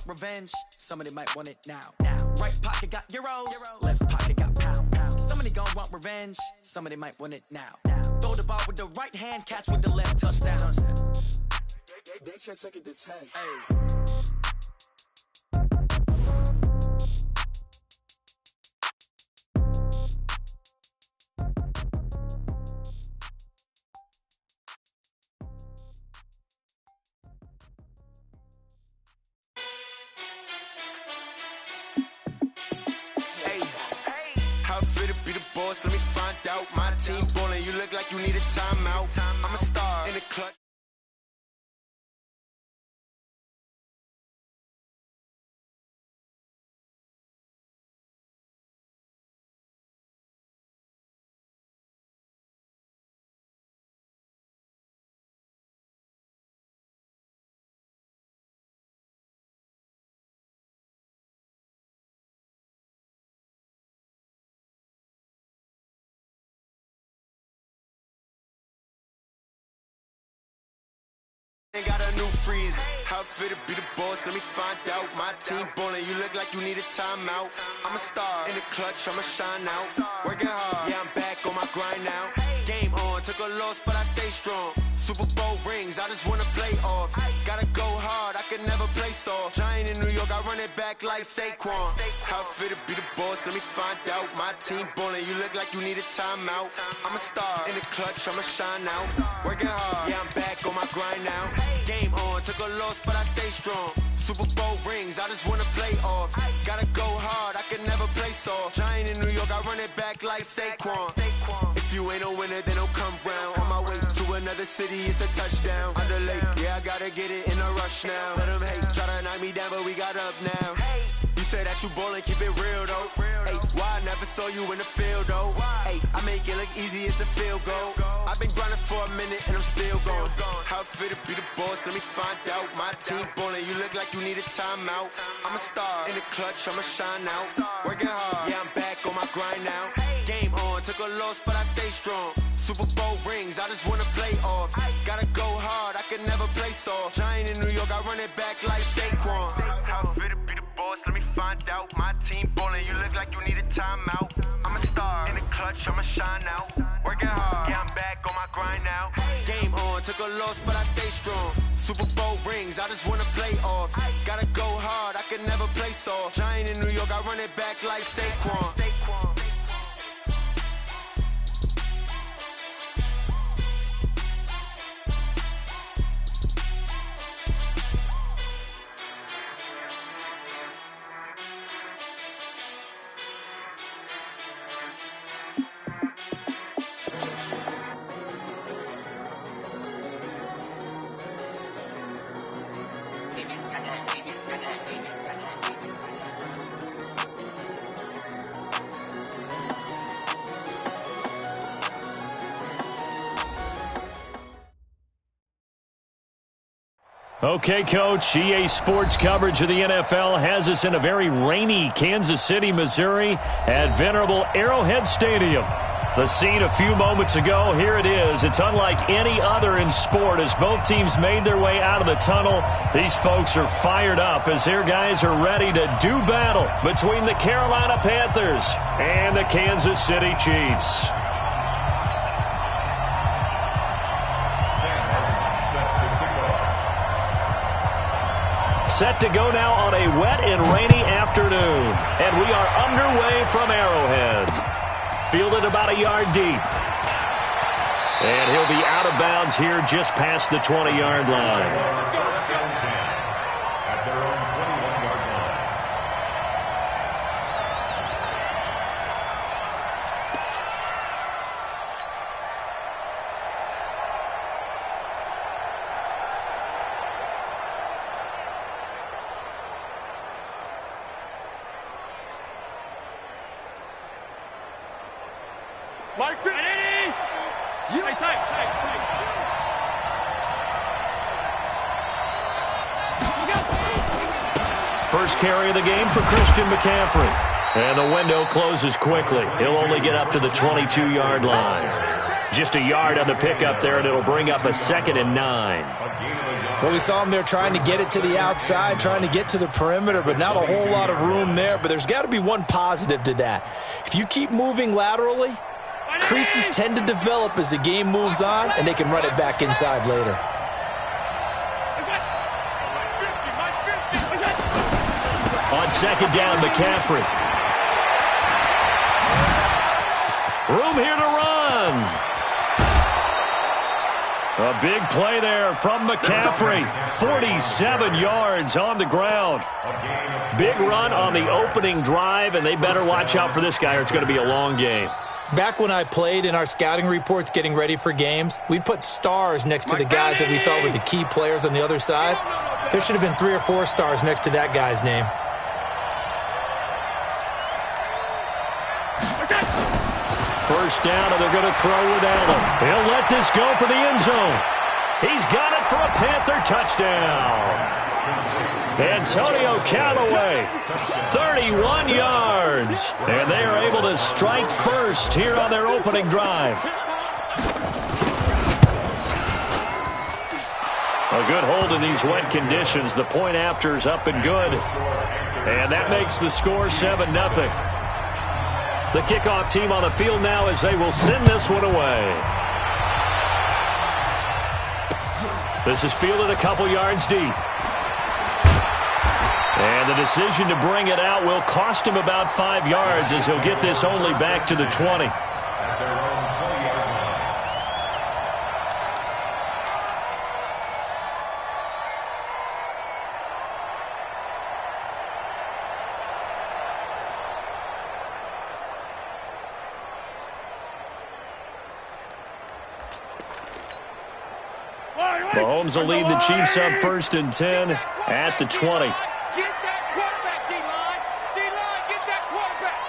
revenge. Somebody might want it now. Right pocket got euros, left pocket got pound. Somebody gon' want revenge. Somebody might want it now. Throw the ball with the right hand, catch with the left, touchdown. They can't take it to 10. Hey. How fit to be the boss? Let me find out. My team ballin', you look like you need a timeout. I'm a star in the clutch. Got a new freeze. How fit to be the boss? Let me find out. My team ballin', you look like you need a timeout. I'm a star in the clutch, I'ma shine out. Working hard, yeah, I'm back on my grind now. Game on, took a loss, but I stay strong. Super Bowl rings, I just wanna play off. Gotta go hard, I can never play soft. Giant in New York, I run it back like Saquon. How fit to be the boss? Let me find out. My team ballin', you look like you need a timeout. I'm a star in the clutch, I'ma shine out. Working hard, yeah, I'm back on my grind now. Game on, took a loss, but I stay strong. Super Bowl rings, I just wanna play off. Gotta go hard, I can never play soft. Giant in New York, I run it back like Saquon. If you ain't a winner, then don't come round. On my way to another city, it's a touchdown. Under late, yeah, I gotta get it in a rush now. Let them hate, try to knock me down, but we got up now. You say that you ballin', keep it real though. Hey, why I never saw you in the field though? Hey, I make it look easy, it's a field goal. I've been grinding for a minute and I'm still going. How fit to be the boss? Let me find out. My team ballin', you look like you need a timeout. I'm a star in the clutch, I'ma shine out. Working hard, yeah, I'm back on my grind now. Game on, took a loss, but I stay strong. Super Bowl rings, I just wanna play off. Gotta go hard, I can never play soft. Giant in New York, I run it back like Saquon. How fit to be the boss? Let me find out. My team ballin', you look like you need a timeout. I'm a star in the clutch, I'ma shine out. Working hard, yeah, I'm back on my grind now. Game on, took a loss, but I stay strong. Super Bowl rings, I just wanna play off. Gotta go hard, I can never play soft. Giant in New York, I run it back like Saquon. Okay, Coach, EA Sports coverage of the NFL has us in a very rainy Kansas City, Missouri at venerable Arrowhead Stadium. The scene a few moments ago, here it is. It's unlike any other in sport as both teams made their way out of the tunnel. These folks are fired up as their guys are ready to do battle between the Carolina Panthers and the Kansas City Chiefs. Set to go now on a wet and rainy afternoon. And we are underway from Arrowhead. Fielded about a yard deep. And he'll be out of bounds here just past the 20-yard line. First carry of the game for Christian McCaffrey. And the window closes quickly. He'll only get up to the 22-yard line. Just a yard on the pickup there, and it'll bring up a 2nd and 9. Well, we saw him there trying to get it to the outside, trying to get to the perimeter, but not a whole lot of room there. But there's got to be one positive to that. If you keep moving laterally, creases tend to develop as the game moves on, and they can run it back inside later. On 2nd down, McCaffrey. Room here to run. A big play there from McCaffrey. 47 yards on the ground. Big run on the opening drive, and they better watch out for this guy or it's going to be a long game. Back when I played in our scouting reports getting ready for games, we'd put stars next to the guys that we thought were the key players on the other side. There should have been 3 or 4 stars next to that guy's name. First down, and they're going to throw with Allen. He'll let this go for the end zone. He's got it for a Panther touchdown. Antonio Callaway, 31 yards. And they are able to strike first here on their opening drive. A good hold in these wet conditions. The point after is up and good. And that makes the score 7-0. The kickoff team on the field now as they will send this one away. This is fielded a couple yards deep. And the decision to bring it out will cost him about 5 yards as he'll get this only back to the 20. Mahomes will lead the Chiefs up 1st and 10 at the 20. Get that quarterback, D-line. D-line, get that quarterback.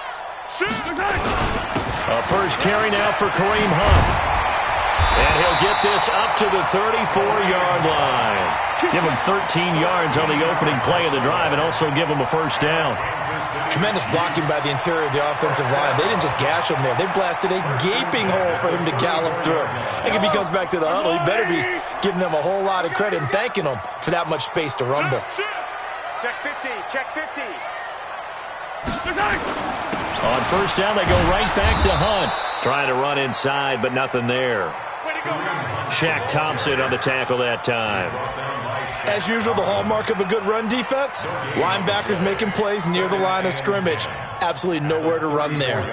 Shoot. A first carry now for Kareem Hunt. And he'll get this up to the 34-yard line. Give him 13 yards on the opening play of the drive and also give him a first down. Tremendous blocking by the interior of the offensive line. They didn't just gash him there. They blasted a gaping hole for him to gallop through. I think if he comes back to the huddle, he better be giving them a whole lot of credit and thanking them for that much space to rumble. Check 50. Check 50. On first down, they go right back to Hunt. Trying to run inside, but nothing there. Shaq Thompson on the tackle that time. As usual, the hallmark of a good run defense, linebackers making plays near the line of scrimmage. Absolutely nowhere to run there.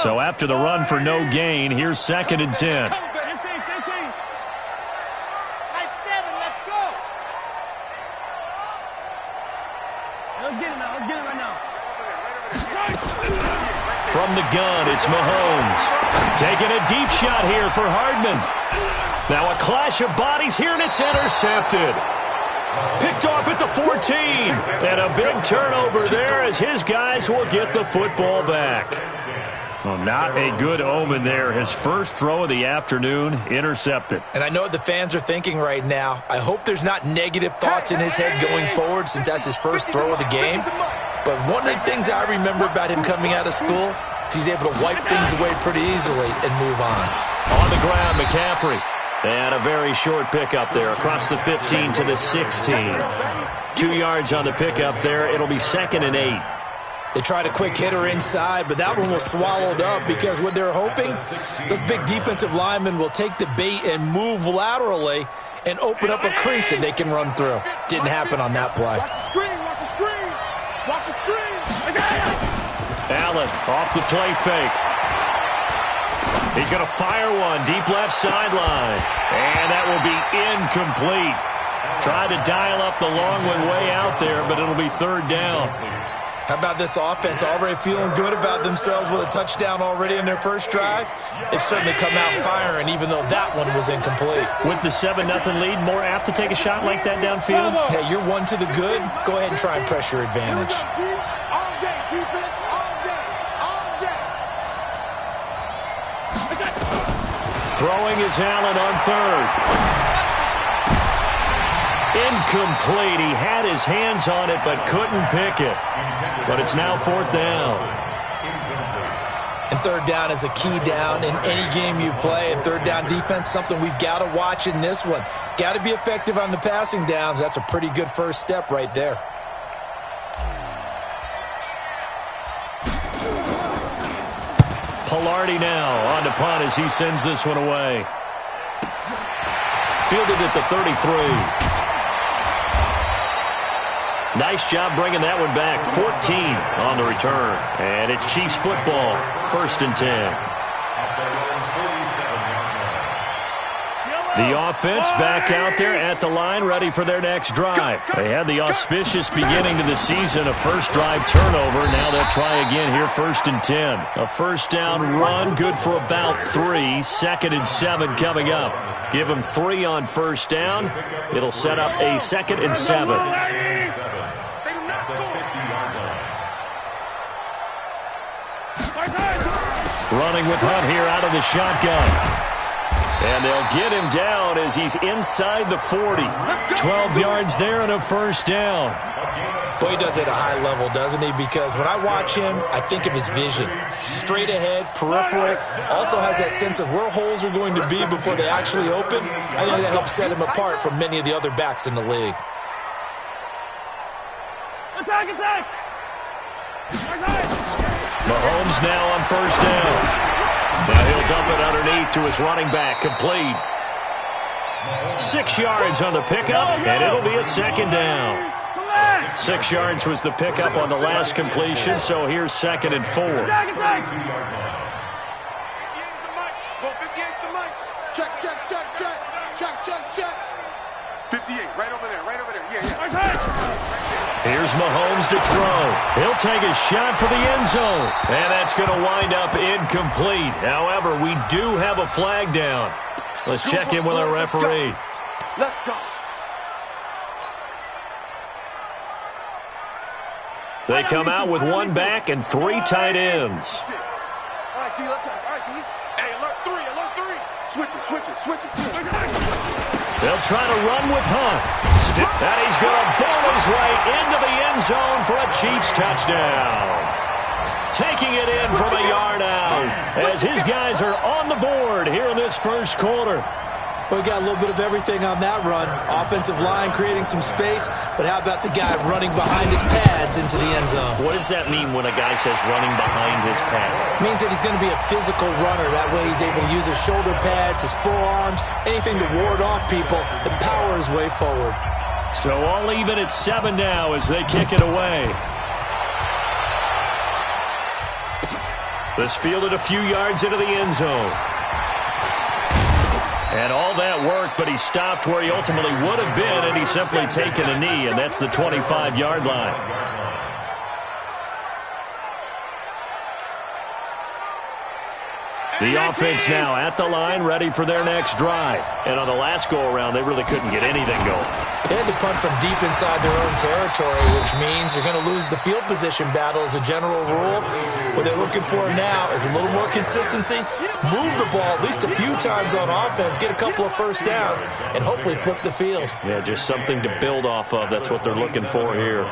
So after the run for no gain, here's 2nd and 10. From the gun, it's Mahomes. Taking a deep shot here for Hardman. Now a clash of bodies here, and it's intercepted. Picked off at the 14. And a big turnover there as his guys will get the football back. Well, not a good omen there. His first throw of the afternoon intercepted. And I know what the fans are thinking right now. I hope there's not negative thoughts in his head going forward since that's his first throw of the game. But one of the things I remember about him coming out of school is he's able to wipe things away pretty easily and move on. On the ground, McCaffrey. And a very short pickup there across the 15 to the 16. 2 yards on the pickup there. It'll be 2nd and 8. They tried a quick hitter inside, but that one was swallowed up because what they're hoping, those big defensive linemen will take the bait and move laterally and open up a crease that they can run through. Didn't happen on that play. Watch the screen. Watch the screen. Watch the screen. Allen off the play fake. He's going to fire one deep left sideline. And that will be incomplete. Tried to dial up the long one way out there, but it'll be 3rd down. How about this offense already feeling good about themselves with a touchdown already in their first drive? They've certainly come out firing, even though that one was incomplete. With the 7-0 lead, more apt to take a shot like that downfield? Hey, you're one to the good. Go ahead and try and press your advantage. All day, defense. All day. All day. Throwing is Allen on 3rd. Incomplete. He had his hands on it but couldn't pick it. But it's now 4th down. And third down is a key down in any game you play. And third down defense, something we've got to watch in this one. Got to be effective on the passing downs. That's a pretty good first step right there. Pilardi now on to punt as he sends this one away. Fielded at the 33. Nice job bringing that one back. 14 on the return. And it's Chiefs football. 1st and 10. The offense back out there at the line, ready for their next drive. They had the auspicious beginning to the season, a first drive turnover. Now they'll try again here, 1st and 10. A first down run, good for about 3. 2nd and 7 coming up. Give them 3 on first down. It'll set up a 2nd and 7. Running with Hunt here out of the shotgun. And they'll get him down as he's inside the 40. 12 yards there and a first down. Boy, he does it at a high level, doesn't he? Because when I watch him, I think of his vision. Straight ahead, peripheral. Also has that sense of where holes are going to be before they actually open. I think that helps set him apart from many of the other backs in the league. Attack, attack! Mahomes now on first down. Now he'll dump it underneath to his running back. Complete. 6 yards on the pickup, and it'll be a 2nd down. 6 yards was the pickup on the last completion, so here's 2nd and 4. Check, check, check, check. Check, check, check. 58, right over there, right over there. Here's Mahomes to throw. He'll take a shot for the end zone. And that's going to wind up incomplete. However, we do have a flag down. Let's check in with our referee. Let's go. They come out with 1 back and 3 tight ends. All right, D, let's go. All right, D. Hey, alert 3, alert 3. Switch it, switch it, switch it. They'll try to run with Hunt. And he's going to bowl his way into the end zone for a Chiefs touchdown. Taking it in from a yard out as his guys are on the board here in this first quarter. We got a little bit of everything on that run. Offensive line creating some space, but how about the guy running behind his pads into the end zone? What does that mean when a guy says running behind his pad? It means that he's going to be a physical runner. That way he's able to use his shoulder pads, his forearms, anything to ward off people and power his way forward. So all even at 7 now as they kick it away. This fielded a few yards into the end zone. And all that worked, but he stopped where he ultimately would have been, and he's simply taken a knee, and that's the 25-yard line. The offense now at the line, ready for their next drive. And on the last go-around, they really couldn't get anything going. They had to punt from deep inside their own territory, which means you're going to lose the field position battle as a general rule. What they're looking for now is a little more consistency, move the ball at least a few times on offense, get a couple of first downs, and hopefully flip the field. Yeah, just something to build off of. That's what they're looking for here.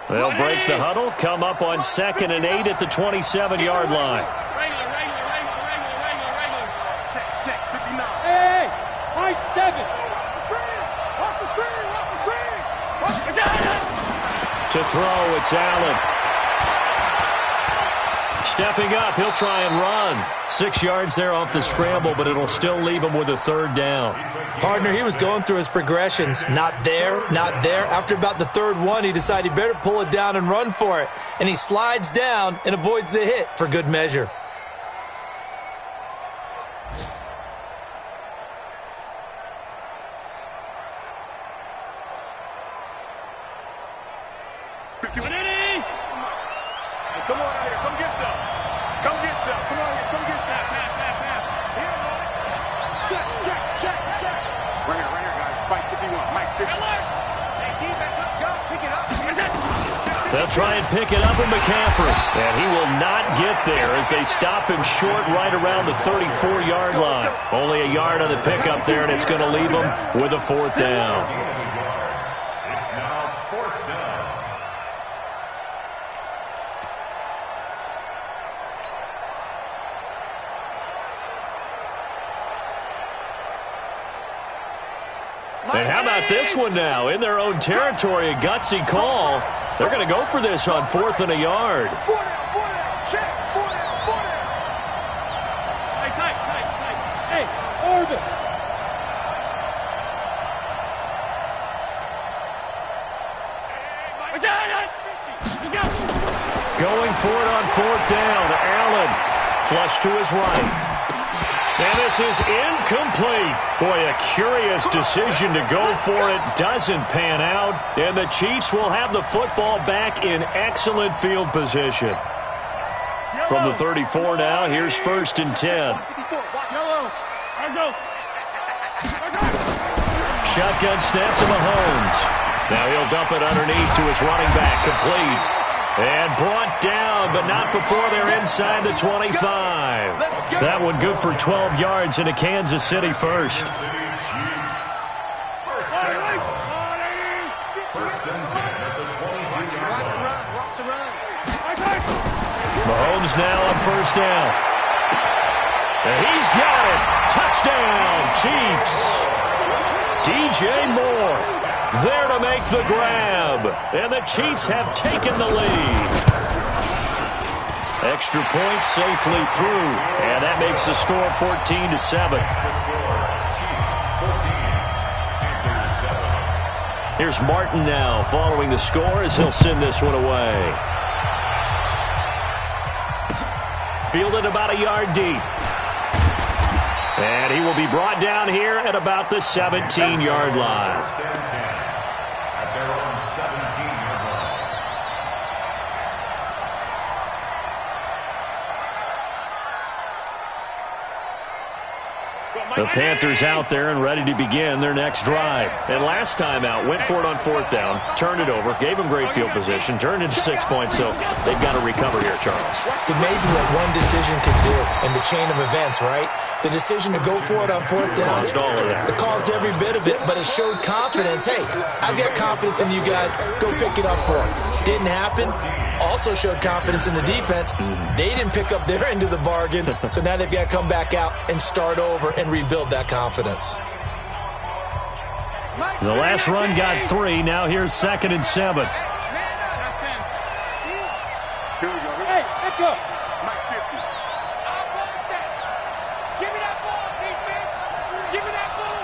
They'll break the huddle, come up on 2nd and 8 at the 27-yard line. Regular. Check, check, 59. Hey, nice 7. Watch the screen, watch the screen, watch the screen. To throw, it's Allen. Stepping up, he'll try and run. 6 yards there off the scramble, but it'll still leave him with a 3rd down. Partner, he was going through his progressions. Not there, not there. After about the 3rd one, he decided he better pull it down and run for it. And he slides down and avoids the hit for good measure. Come on out here, come get some. Come get some. Come on here, come get some. Here, check, check, check, check. Right here, guys. Fight 51. Mike 50. Hey, defense, let's go. Pick it up. They'll try and pick it up with McCaffrey. And he will not get there as they stop him short right around the 34-yard line. Only a yard on the pickup there, and it's going to leave him with a 4th down. It's now 4th down. And how about this one now? In their own territory, a gutsy call. They're going to go for this on 4th and a yard. Hey, Oregon. Going for it on 4th down. Allen flush to his right. And this is incomplete. Boy, a curious decision to go for it. Doesn't pan out. And the Chiefs will have the football back in excellent field position. From the 34 now, here's 1st and 10. Shotgun snap to Mahomes. Now he'll dump it underneath to his running back. Complete. And brought down, but not before they're inside the 25. That one good for 12 yards into Kansas City first. First and 10 at the 22-yard line. Mahomes now on 1st down. And he's got it. Touchdown, Chiefs. DJ Moore there to make the grab. And the Chiefs have taken the lead. Extra point safely through. And that makes the score 14-7. Here's Martin now following the score as he'll send this one away. Fielded about a yard deep. And he will be brought down here at about the 17-yard line. At their own 17-yard line. The Panthers out there and ready to begin their next drive. And last time out, went for it on 4th down, turned it over, gave them great field position, turned into 6 points, so they've got to recover here, Charles. It's amazing what one decision can do in the chain of events, right? The decision to go for it on 4th down. Caused all of that. It caused every bit of it, but it showed confidence. Hey, I've got confidence in you guys. Go pick it up for it. Didn't happen. Also showed confidence in the defense. They didn't pick up their end of the bargain, so now they've got to come back out and start over and rebuild that confidence. The last run got 3. Now here's 2nd and 7. Hey, let's go. Give me that ball, defense. Give me that ball.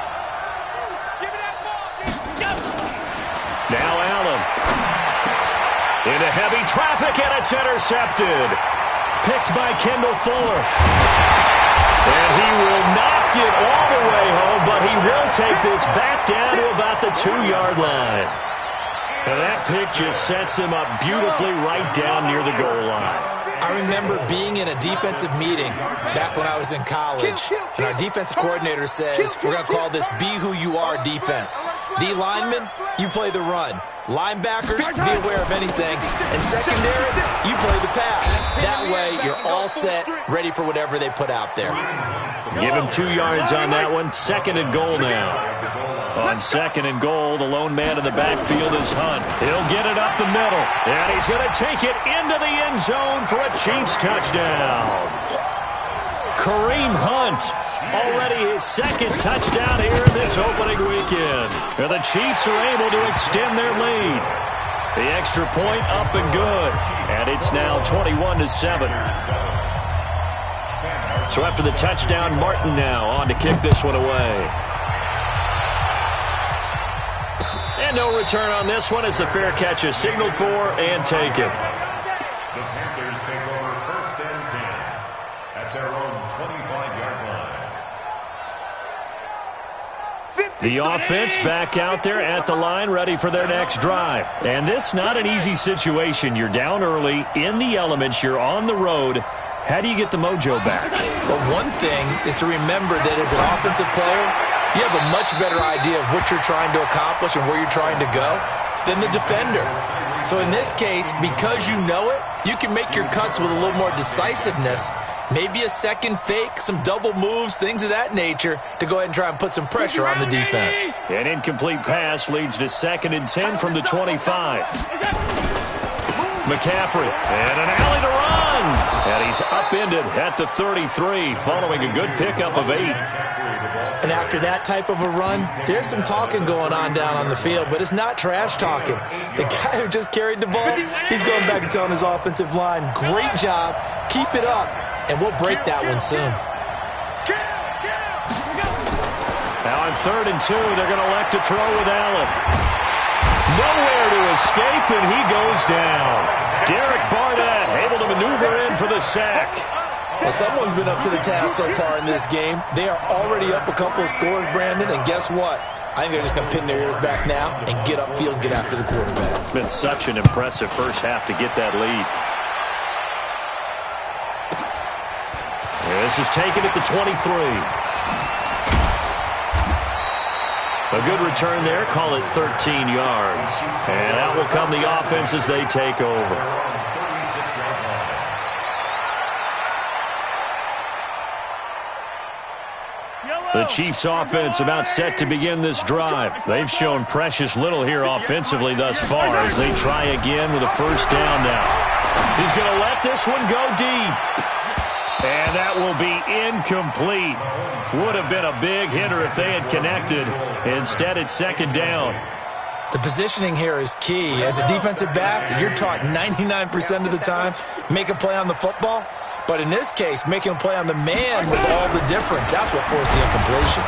Give me that ball. Go. Now Allen. Into heavy traffic, and it's intercepted. Picked by Kendall Fuller. And he will not get all the way home, but he will take this back down to about the 2-yard line. And that pick just sets him up beautifully right down near the goal line. I remember being in a defensive meeting back when I was in college, and our defensive coordinator says, we're going to call this Be Who You Are defense. D linemen, you play the run. Linebackers, be aware of anything. And secondary, you play the pass. That way, you're all set, ready for whatever they put out there. Give him 2 yards on that one. 2nd and goal now. On 2nd and goal, the lone man in the backfield is Hunt. He'll get it up the middle. And he's going to take it into the end zone for a Chiefs touchdown. Kareem Hunt, already his 2nd touchdown here in this opening weekend. And the Chiefs are able to extend their lead. The extra point up and good. And it's now 21-7. So after the touchdown, Martin now on to kick this one away. And no return on this one as the fair catch is signaled for and taken. The Panthers take over 1st and 10 at their own 25-yard line. The offense back out there at the line, ready for their next drive. And this not an easy situation. You're down early, in the elements, you're on the road. How do you get the mojo back? Well, one thing is to remember that as an offensive player, you have a much better idea of what you're trying to accomplish and where you're trying to go than the defender. So in this case, because you know it, you can make your cuts with a little more decisiveness. Maybe a second fake, some double moves, things of that nature to go ahead and try and put some pressure on the defense. An incomplete pass leads to 2nd and 10 from the 25. McCaffrey, and an alley to run. And he's upended at the 33 following a good pickup of 8. And after that type of a run, there's some talking going on down on the field, but it's not trash talking. The guy who just carried the ball, he's going back and telling his offensive line, great job, keep it up, and we'll break that one soon. Now on 3rd and 2, they're going to elect to throw with Allen. Nowhere to escape, and he goes down. Derek Barnett able to maneuver in for the sack. Well, someone's been up to the task so far in this game. They are already up a couple of scores, Brandon, and guess what? I think they're just going to pin their ears back now and get upfield and get after the quarterback. Been such an impressive first half to get that lead. This is taken at the 23. A good return there. Call it 13 yards. And out will come the offense as they take over. The Chiefs' offense about set to begin this drive. They've shown precious little here offensively thus far as they try again with a first down now. He's going to let this one go deep. And that will be incomplete. Would have been a big hitter if they had connected. Instead, it's 2nd down. The positioning here is key. As a defensive back, you're taught 99% of the time, make a play on the football. But in this case, making a play on the man was all the difference. That's what forced the incompletion.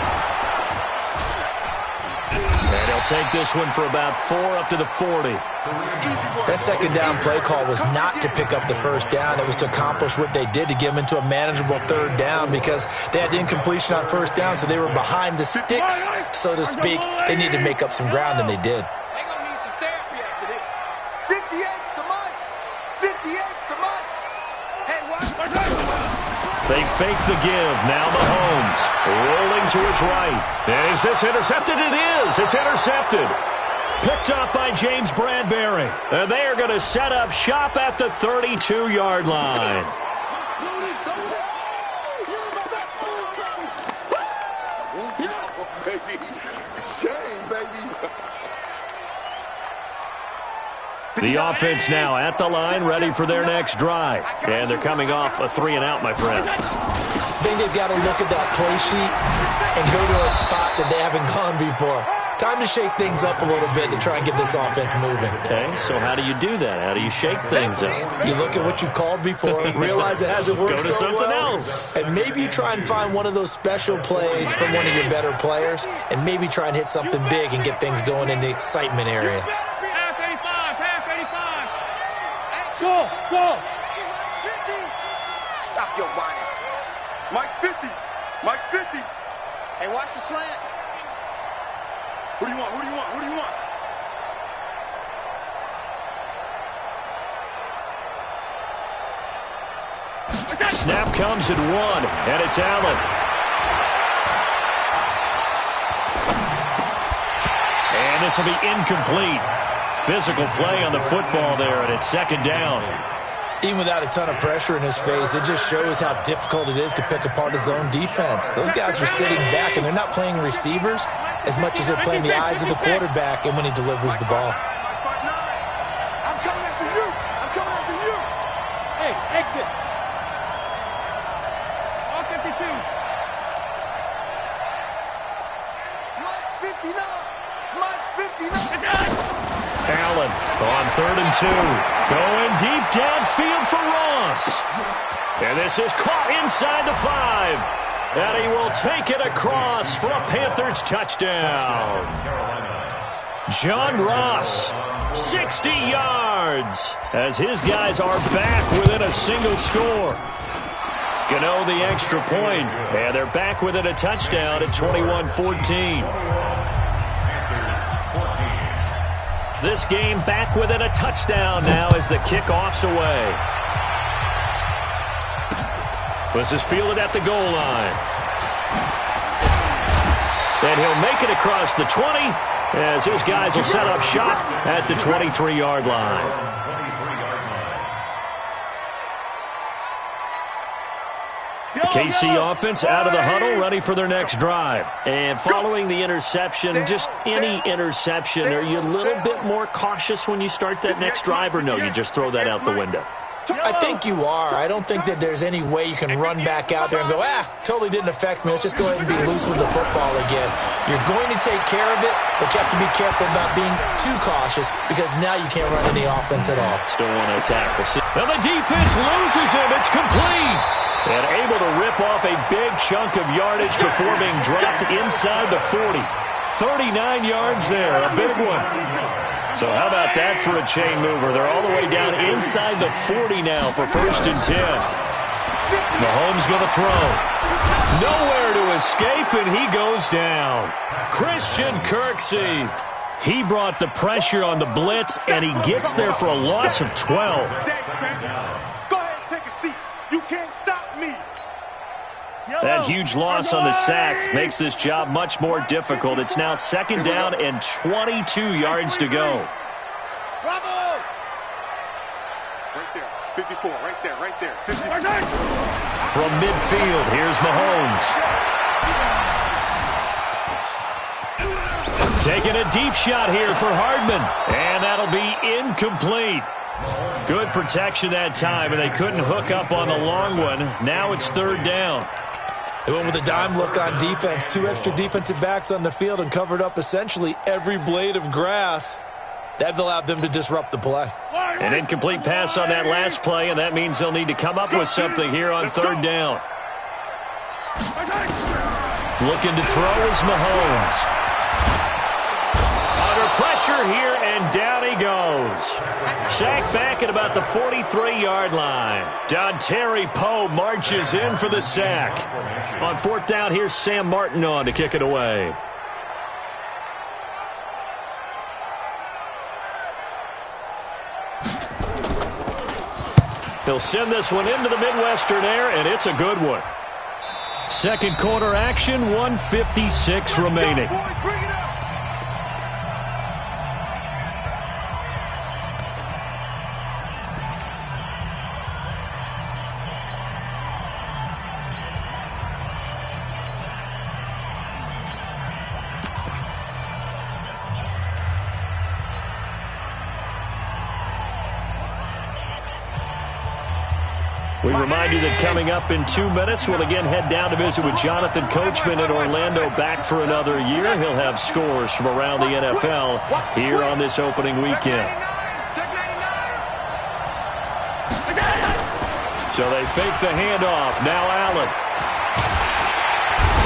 And he'll take this one for about 4 up to the 40. That 2nd down play call was not to pick up the first down. It was to accomplish what they did to get them into a manageable 3rd down because they had incompletion on first down, so they were behind the sticks, so to speak. They needed to make up some ground, and they did. They're going to need some therapy after this. 58's the mic. 58's the mic. Hey, watch. They fake the give. Now Mahomes rolling to his right. And is this intercepted? It is. It's intercepted. Picked up by James Bradbury. And they are going to set up shop at the 32-yard line. The offense now at the line, ready for their next drive. And they're coming off a 3-and-out, my friend. I think they've got to look at that play sheet and go to a spot that they haven't gone before. Time to shake things up a little bit to try and get this offense moving. Okay, so how do you do that? How do you shake things up? You look at what you've called before, realize it hasn't worked Go to so something well, else. and maybe you try and find one of those special plays from one of your better players, and maybe try and hit something big and get things going in the excitement area. Pass 85, pass 85. Go. Stop your whining. Mike's 50. Mike's 50. Hey, watch the slant. Who do you want? Who do you want? Who do you want? Snap comes at 1, and it's Allen. And this will be incomplete. Physical play on the football there, and it's 2nd down. Even without a ton of pressure in his face, it just shows how difficult it is to pick apart his own defense. Those guys are sitting back, and they're not playing receivers as much as they're playing the eyes of the quarterback and when he delivers the ball. I'm coming after you. I'm coming after you. Hey, exit. All 52. Mike's 59. Mike's 59. Allen on 3rd and 2. Going deep downfield for Ross. And this is caught inside the 5. And he will take it across for a Panthers touchdown. John Ross, 60 yards, as his guys are back within a single score. Gano the extra point, and they're back within a touchdown at 21-14. This game back within a touchdown now as the kickoff's away. This is fielded at the goal line. And he'll make it across the 20 as his guys will set up shop at the 23-yard line. KC offense out of the huddle, ready for their next drive. And following the interception, just any interception, are you a little bit more cautious when you start that next drive, or no, you just throw that out the window? I think you are. I don't think that there's any way you can run back out there and go, totally didn't affect me. Let's just go ahead and be loose with the football again. You're going to take care of it, but you have to be careful about being too cautious because now you can't run any offense at all. Still want to attack. We'll see. Now the defense loses him. It's complete. And able to rip off a big chunk of yardage before being dropped inside the 40. 39 yards there, a big one. So how about that for a chain mover? They're all the way down inside the 40 now for 1st and 10. Mahomes going to throw. Nowhere to escape, and he goes down. Christian Kirksey. He brought the pressure on the blitz, and he gets there for a loss of 12. Go ahead, take a seat. You can't stop me. That huge loss on the sack makes this job much more difficult. It's now 2nd down and 22 yards to go. Bravo! Right there, 54, right there, 54. From midfield, here's Mahomes. Taking a deep shot here for Hardman, and that'll be incomplete. Good protection that time, and they couldn't hook up on the long one. Now it's 3rd down. They went with a dime look on defense. 2 extra defensive backs on the field and covered up essentially every blade of grass. That allowed them to disrupt the play. An incomplete pass on that last play, and that means they'll need to come up with something here on 3rd down. Looking to throw is Mahomes. Under pressure here, and down he goes. Sacked back at about the 43-yard line. Dontari Poe marches in for the sack. On 4th down, here's Sam Martin on to kick it away. He'll send this one into the Midwestern air, and it's a good one. 2nd quarter action, 1:56 remaining. We remind you that coming up in 2 minutes, we'll again head down to visit with Jonathan Coachman in Orlando, back for another year. He'll have scores from around the NFL here on this opening weekend. So they fake the handoff. Now Allen.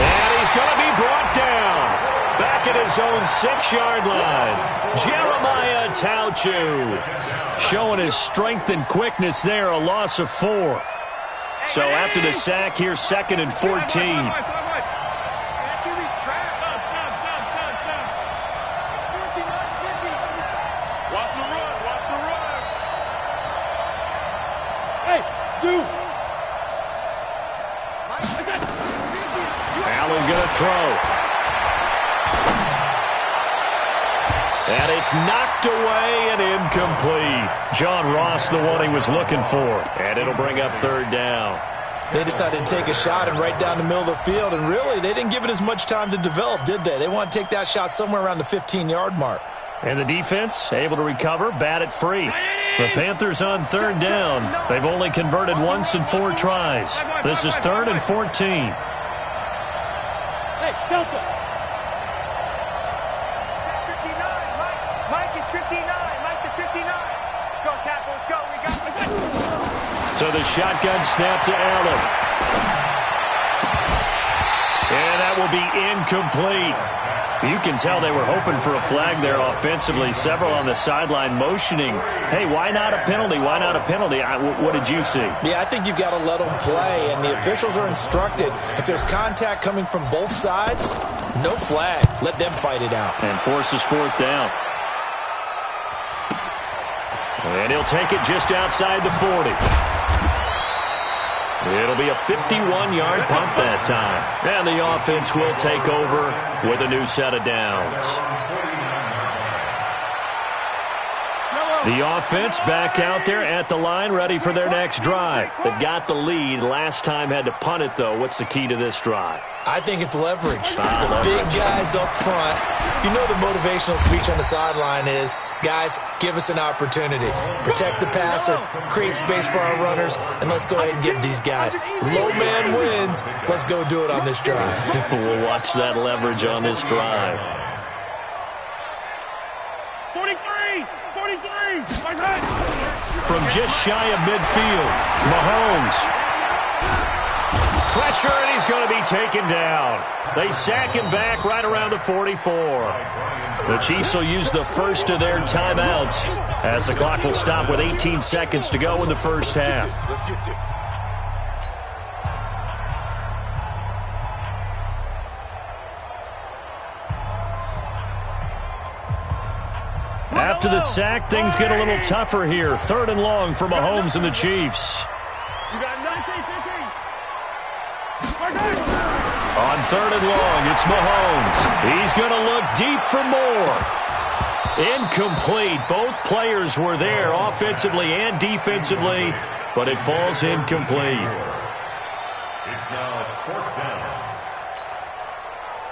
And he's going to be brought down. Back at his own 6-yard line. Jeremiah Tauchu showing his strength and quickness there, a loss of 4. So after the sack, here's 2nd and 14. Watch the run. Hey, Zoo. Allen going to throw. And it's knocked away and incomplete. John Ross, the one he was looking for. And it'll bring up 3rd down. They decided to take a shot and right down the middle of the field, and really, they didn't give it as much time to develop, did they? They want to take that shot somewhere around the 15-yard mark. And the defense able to recover, bat it free. The Panthers on 3rd down. They've only converted once in 4 tries. This is 3rd and 14. Hey, Delta. Mike is 59. Mike's the 59. Let's go, tackle. Let's go. We got it. So the shotgun snap to Allen. And that will be incomplete. You can tell they were hoping for a flag there offensively. Several on the sideline motioning, hey, why not a penalty? Why not a penalty? What did you see? Yeah, I think you've got to let them play, and the officials are instructed. If there's contact coming from both sides, no flag. Let them fight it out. And forces 4th down. And he'll take it just outside the 40. It'll be a 51-yard punt that time. And the offense will take over with a new set of downs. The offense back out there at the line, ready for their next drive. They've got the lead. Last time had to punt it, though. What's the key to this drive? I think it's leverage. The big guys up front. You know the motivational speech on the sideline is, guys, give us an opportunity. Protect the passer, create space for our runners, and let's go ahead and give these guys. Low man wins. Let's go do it on this drive. We'll watch that leverage on this drive. 43! 43! From just shy of midfield, Mahomes. Pressure, and he's going to be taken down. They sack him back right around the 44. The Chiefs will use the first of their timeouts as the clock will stop with 18 seconds to go in the first half. After the sack, things get a little tougher here. 3rd and long for Mahomes and the Chiefs. You got 19, 15. On 3rd and long, it's Mahomes. He's going to look deep for more. Incomplete. Both players were there offensively and defensively, but it falls incomplete. It's now 4th down.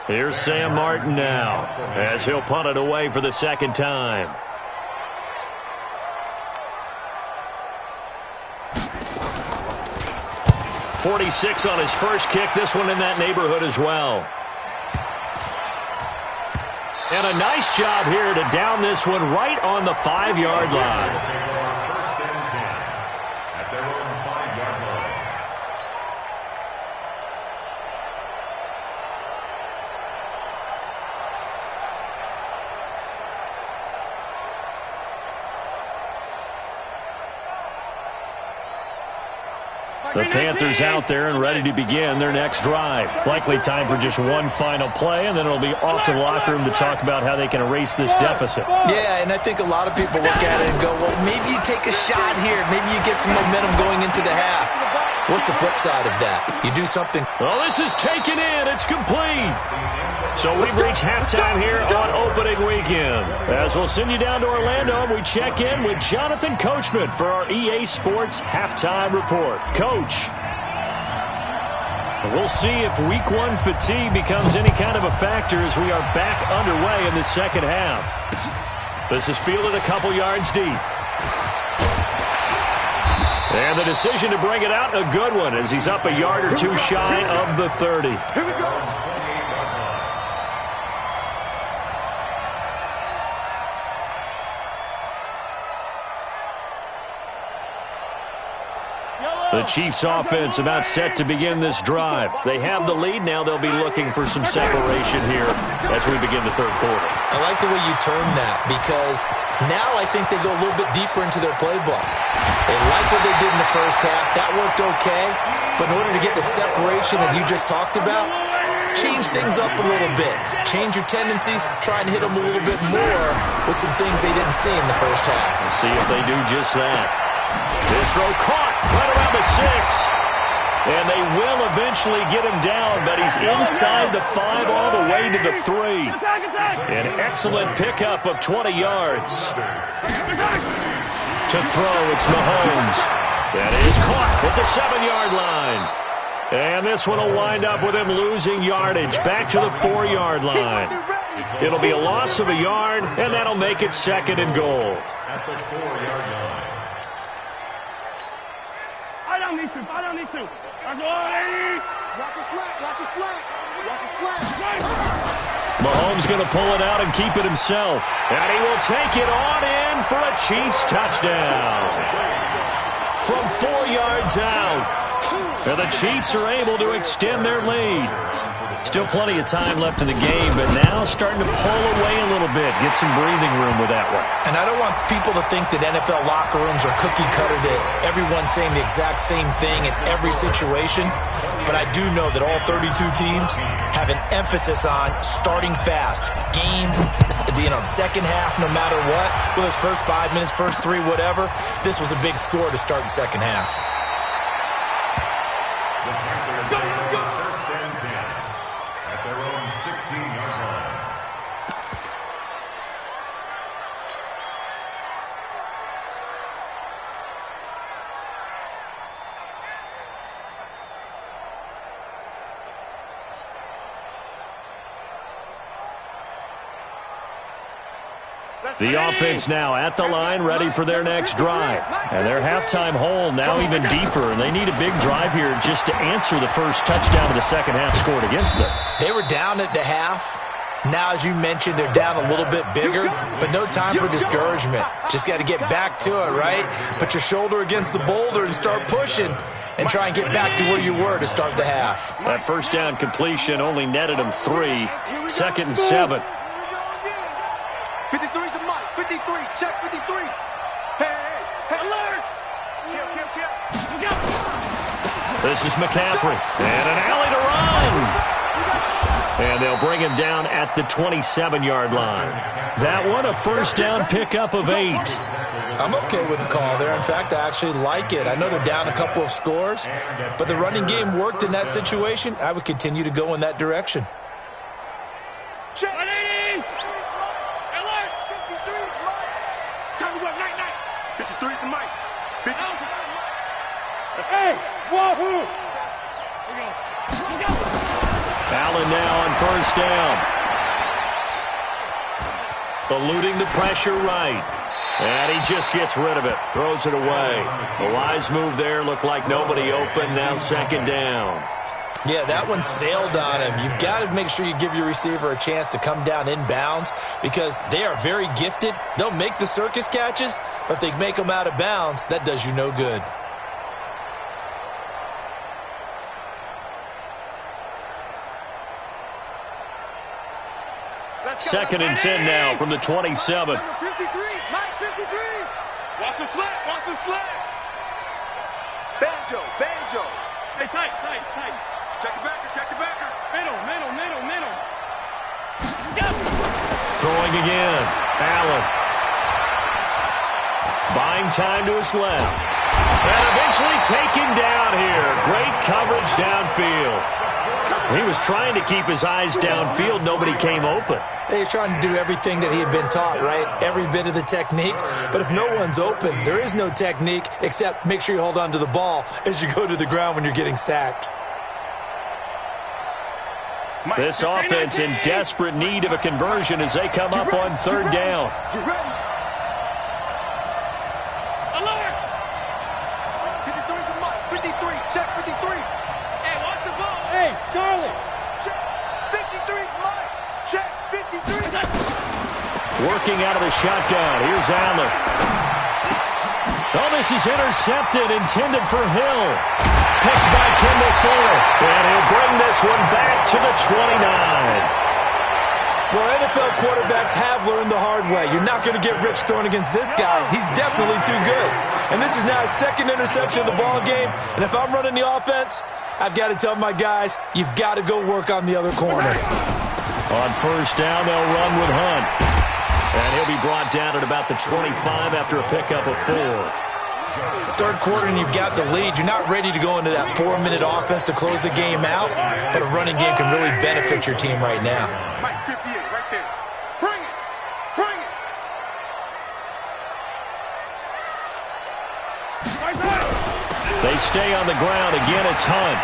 Here's Sam Martin now as he'll punt it away for the second time. .46 on his first kick. This one in that neighborhood as well. And a nice job here to down this one right on the 5-yard line. First and 10 at their own 5-yard line. The Panthers out there and ready to begin their next drive. Likely time for just one final play, and then it'll be off to the locker room to talk about how they can erase this deficit. Yeah, and I think a lot of people look at it and go, well, maybe you take a shot here. Maybe you get some momentum going into the half. What's the flip side of that? You do something. Well, this is taken in. It's complete. So we've reached halftime here on opening weekend. As we'll send you down to Orlando, we check in with Jonathan Coachman for our EA Sports Halftime Report. Coach, we'll see if Week 1 fatigue becomes any kind of a factor as we are back underway in the second half. This is fielded a couple yards deep. And the decision to bring it out, a good one, as he's up a yard or two shy of the 30. Here we go. The Chiefs offense about set to begin this drive. They have the lead. Now they'll be looking for some separation here as we begin the third quarter. I like the way you term that, because now I think they go a little bit deeper into their playbook. They like what they did in the first half. That worked okay. But in order to get the separation that you just talked about, change things up a little bit. Change your tendencies. Try and hit them a little bit more with some things they didn't see in the first half. Let's see if they do just that. This throw caught right around the 6. And they will eventually get him down, but he's inside the 5 all the way to the 3. An excellent pickup of 20 yards. To throw, it's Mahomes. That is caught at the 7-yard line. And this one will wind up with him losing yardage back to the 4-yard line. It'll be a loss of a yard, and that'll make it 2nd and goal. At the 4-yard line. I don't need to. That's all they need. Watch a slack, watch a slack. Watch a slack. Mahomes going to pull it out and keep it himself. And he will take it on in for a Chiefs touchdown. From 4 yards out. And the Chiefs are able to extend their lead. Still plenty of time left in the game, but now starting to pull away a little bit. Get some breathing room with that one. And I don't want people to think that NFL locker rooms are cookie cutter, that everyone's saying the exact same thing in every situation. But I do know that all 32 teams have an emphasis on starting fast. Game, second half, no matter what. Whether it's first 5 minutes, first 3, whatever. This was a big score to start the second half. The offense now at the line, ready for their next drive. And their halftime hole now even deeper, and they need a big drive here just to answer the first touchdown of the second half scored against them. They were down at the half. Now, as you mentioned, they're down a little bit bigger, but no time for discouragement. Just got to get back to it, right? Put your shoulder against the boulder and start pushing and try and get back to where you were to start the half. That first down completion only netted them 3. 2nd and 7. 53's the mic. 53. Check 53. Hey, alert! Kill. This is McCaffrey. And an alley to run. And they'll bring him down at the 27-yard line. That one, a first down pickup of 8. I'm okay with the call there. In fact, I actually like it. I know they're down a couple of scores, but the running game worked in that situation. I would continue to go in that direction. Check. 180. Alert. 53's mic. Time to go. Night. 53's the mic. 53's hey, wahoo. Here we go. Allen now on first down. Eluding the pressure right. And he just gets rid of it. Throws it away. A wise move there. Looked like nobody open. Now 2nd down. Yeah, that one sailed on him. You've got to make sure you give your receiver a chance to come down inbounds because they are very gifted. They'll make the circus catches, but they make them out of bounds. That does you no good. Second and 10 now from the 27. 53. Mike 53. Watch the slap. Banjo. Hey, tight. Check the backer. Middle. Go. Throwing again. Allen. Buying time to his left. And eventually taken down here. Great coverage downfield. He was trying to keep his eyes downfield. Nobody came open. He's trying to do everything that he had been taught, right? Every bit of the technique. But if no one's open, there is no technique except make sure you hold on to the ball as you go to the ground when you're getting sacked. This offense in desperate need of a conversion as they come up on 3rd down. You ready? Alert! 53's the mic. 53. Check 53. Hey, watch the ball. Hey, Charlie. Check 53's mic. Check 53. Working out of the shotgun. Here's Allen. Oh, this is intercepted, intended for Hill. Picked by Kendall Fuller. And he'll bring this one back to the 29. Well, NFL quarterbacks have learned the hard way. You're not going to get rich throwing against this guy. He's definitely too good. And this is now his 2nd interception of the ball game. And if I'm running the offense, I've got to tell my guys, you've got to go work on the other corner. On first down, they'll run with Hunt. And he'll be brought down at about the 25 after a pickup of 4. 3rd quarter and you've got the lead. You're not ready to go into that 4-minute offense to close the game out, but a running game can really benefit your team right now. Mike 58 right there. Bring it. They stay on the ground. Again, it's Hunt.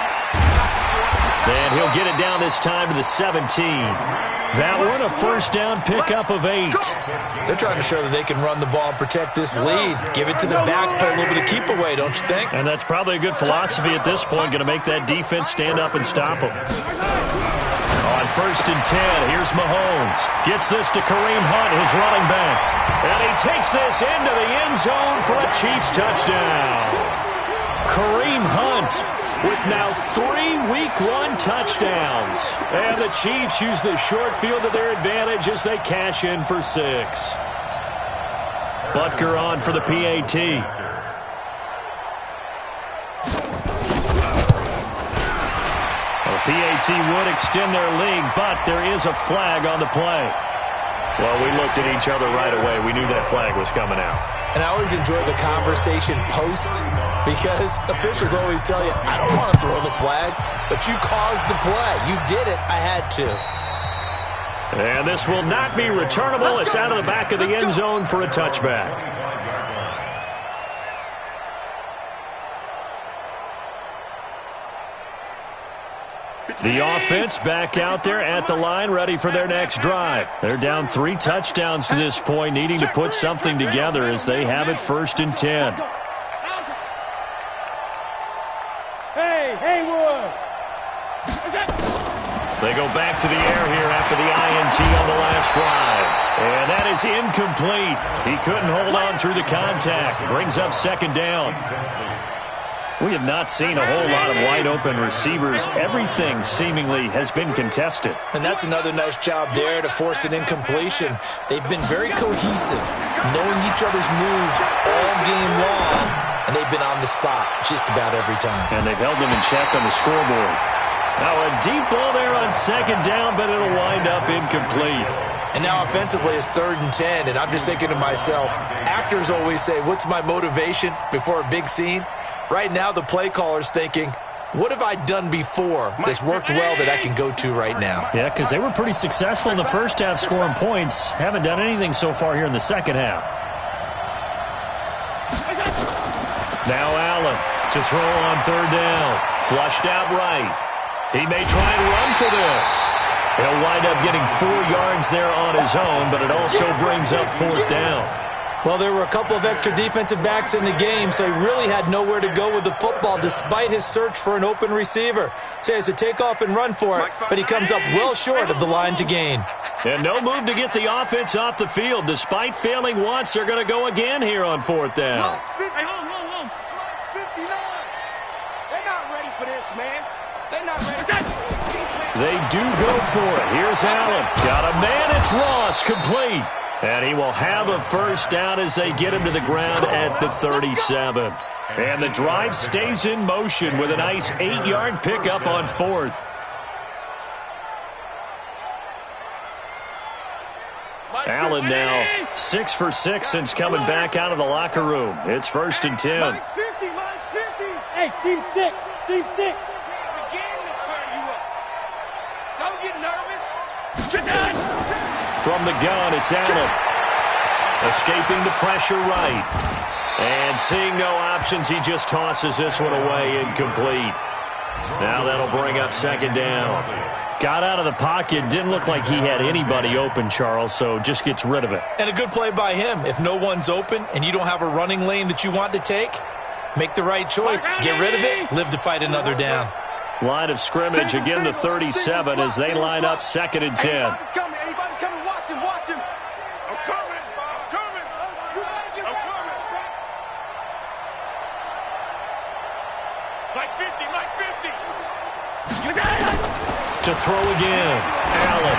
And he'll get it down this time to the 17. That one, a first down pickup of 8. They're trying to show that they can run the ball and protect this lead. Give it to the backs, play a little bit of keep away, don't you think? And that's probably a good philosophy at this point, going to make that defense stand up and stop them. On first and 10, here's Mahomes. Gets this to Kareem Hunt, his running back. And he takes this into the end zone for a Chiefs touchdown. Kareem Hunt with now 3 Week 1 touchdowns. And the Chiefs use the short field to their advantage as they cash in for 6. Butker on for the PAT. The PAT would extend their lead, but there is a flag on the play. Well, we looked at each other right away. We knew that flag was coming out. And I always enjoy the conversation post because officials always tell you, I don't want to throw the flag, but you caused the play. You did it. I had to. And this will not be returnable. It's out of the back of the end zone for a touchback. The offense back out there at the line, ready for their next drive. They're down 3 touchdowns to this point, needing to put something together as they have it 1st and 10. Hey, Haywood! They go back to the air here after the INT on the last drive. And that is incomplete. He couldn't hold on through the contact. Brings up 2nd down. We have not seen a whole lot of wide-open receivers. Everything seemingly has been contested. And that's another nice job there to force an incompletion. They've been very cohesive, knowing each other's moves all game long, and they've been on the spot just about every time. And they've held them in check on the scoreboard. Now a deep ball there on 2nd down, but it'll wind up incomplete. And now offensively it's 3rd and 10, and I'm just thinking to myself, actors always say, what's my motivation before a big scene? Right now the play caller's thinking, what have I done before that's worked well that I can go to right now? Yeah, because they were pretty successful in the first half scoring points. Haven't done anything so far here in the second half. Now Allen to throw on 3rd down. Flushed out right. He may try and run for this. He'll wind up getting 4 yards there on his own, but it also brings up 4th down. Well, there were a couple of extra defensive backs in the game, so he really had nowhere to go with the football despite his search for an open receiver. So he has to take off and run for it, but he comes up well short of the line to gain. And no move to get the offense off the field. Despite failing once, they're going to go again here on 4th down. Hey, home. 59. They're not ready for this, man. They're not ready. They do go for it. Here's Allen. Got a man. It's Ross. Complete. And he will have a 1st down as they get him to the ground at the 37. And the drive stays in motion with a nice 8-yard pickup on 4th. Allen now 6 for 6 since coming back out of the locker room. It's 1st and 10. Mike's 50. Hey, Steve 6. Begin to turn you up. Don't get nervous. From the gun, it's Allen. Escaping the pressure right. And seeing no options, he just tosses this one away, incomplete. Now that'll bring up 2nd down. Got out of the pocket, didn't look like he had anybody open, Charles, so just gets rid of it. And a good play by him. If no one's open and you don't have a running lane that you want to take, make the right choice. Get rid of it, live to fight another down. Line of scrimmage, again the 37 as they line up 2nd and 10. Anybody's coming, watch him. I'm coming. Mike 50. To throw again, Allen.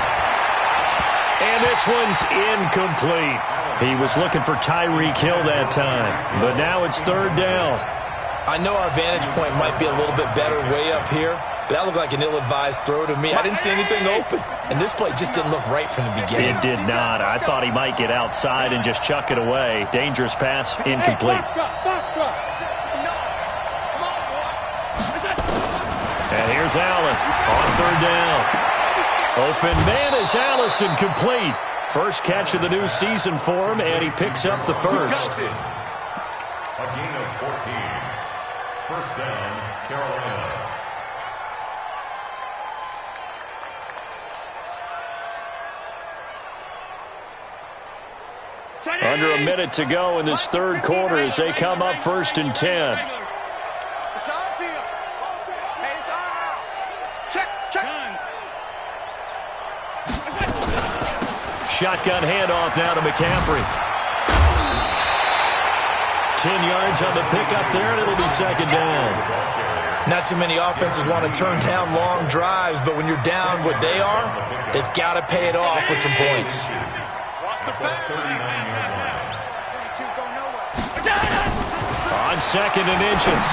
And this one's incomplete. He was looking for Tyreek Hill that time, but now it's 3rd down. I know our vantage point might be a little bit better way up here, but that looked like an ill-advised throw to me. I didn't see anything open, and this play just didn't look right from the beginning. It did not. I thought he might get outside and just chuck it away. Dangerous pass, incomplete. Foxtrot. And here's Allen on 3rd down. Open man is Allison, complete. First catch of the new season for him, and he picks up the 1st. A gain of 14. 1st down, Carolina. Under a minute to go in this 3rd quarter as they come up 1st and 10. It's our field. Hey, it's our house. Check. Shotgun handoff now to McCaffrey. 10 yards on the pickup there, and it'll be 2nd down. Not too many offenses want to turn down long drives, but when you're down what they are, they've got to pay it off with some points. On 2nd and inches,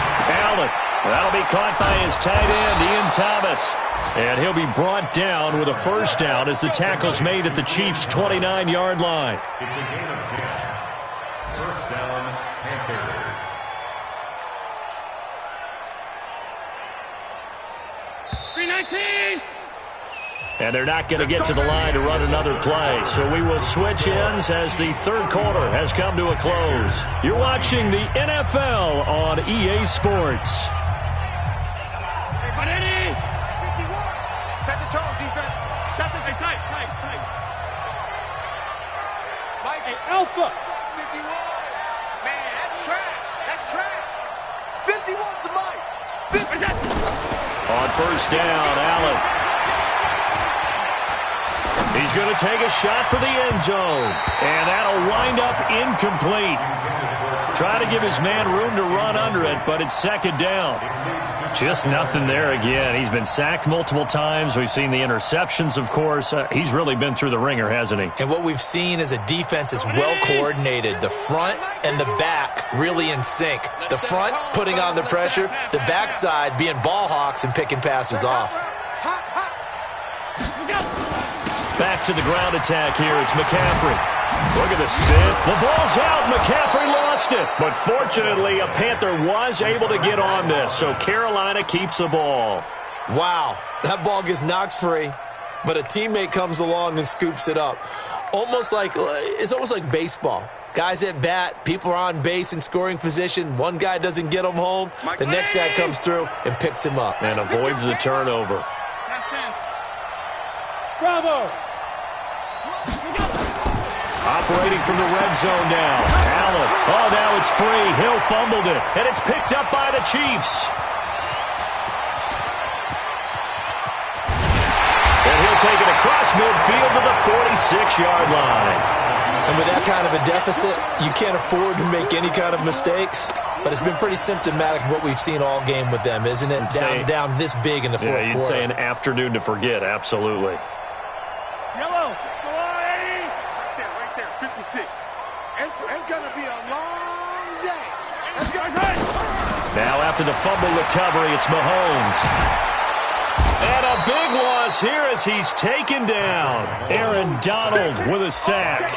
Allen. That'll be caught by his tight end, Ian Thomas. And he'll be brought down with a 1st down as the tackle's made at the Chiefs' 29-yard line. It's a gain of 10. 1st down, Panthers. And they're not going to get to the line to run another play. So we will switch ends as the 3rd quarter has come to a close. You're watching the NFL on EA Sports. tone, defense. Set the tight. Mike. Hey, Alpha. 51. Man, that's trash. That's trash. 51's the Mike. 50. On first down, Allen. He's going to take a shot for the end zone. And that'll wind up incomplete. Trying to give his man room to run under it, but it's second down. Just nothing there again. He's been sacked multiple times. We've seen the interceptions, of course. He's really been through the ringer, hasn't he? And what we've seen is a defense that's well coordinated. The front and the back really in sync. The front putting on the pressure, the backside being ball hawks and picking passes off. Back to the ground attack here. It's McCaffrey. Look at the spin. The ball's out. McCaffrey lost it. But fortunately, a Panther was able to get on this, so Carolina keeps the ball. Wow, that ball gets knocked free, but a teammate comes along and scoops it up. It's almost like baseball. Guys at bat, people are on base in scoring position. One guy doesn't get him home. The next guy comes through and picks him up. And avoids the turnover. Bravo. Operating from the red zone now. Allen. Oh, now it's free. Hill fumbled it. And it's picked up by the Chiefs. And he'll take it across midfield to the 46-yard line. And with that kind of a deficit, you can't afford to make any kind of mistakes. But it's been pretty symptomatic of what we've seen all game with them, isn't it? Down this big in the fourth quarter. You'd say an afternoon to forget. Absolutely. Yellow. Right there, 56. It's going to be a long day. Now after the fumble recovery, it's Mahomes. And a big loss here as he's taken down. Aaron Donald with a sack.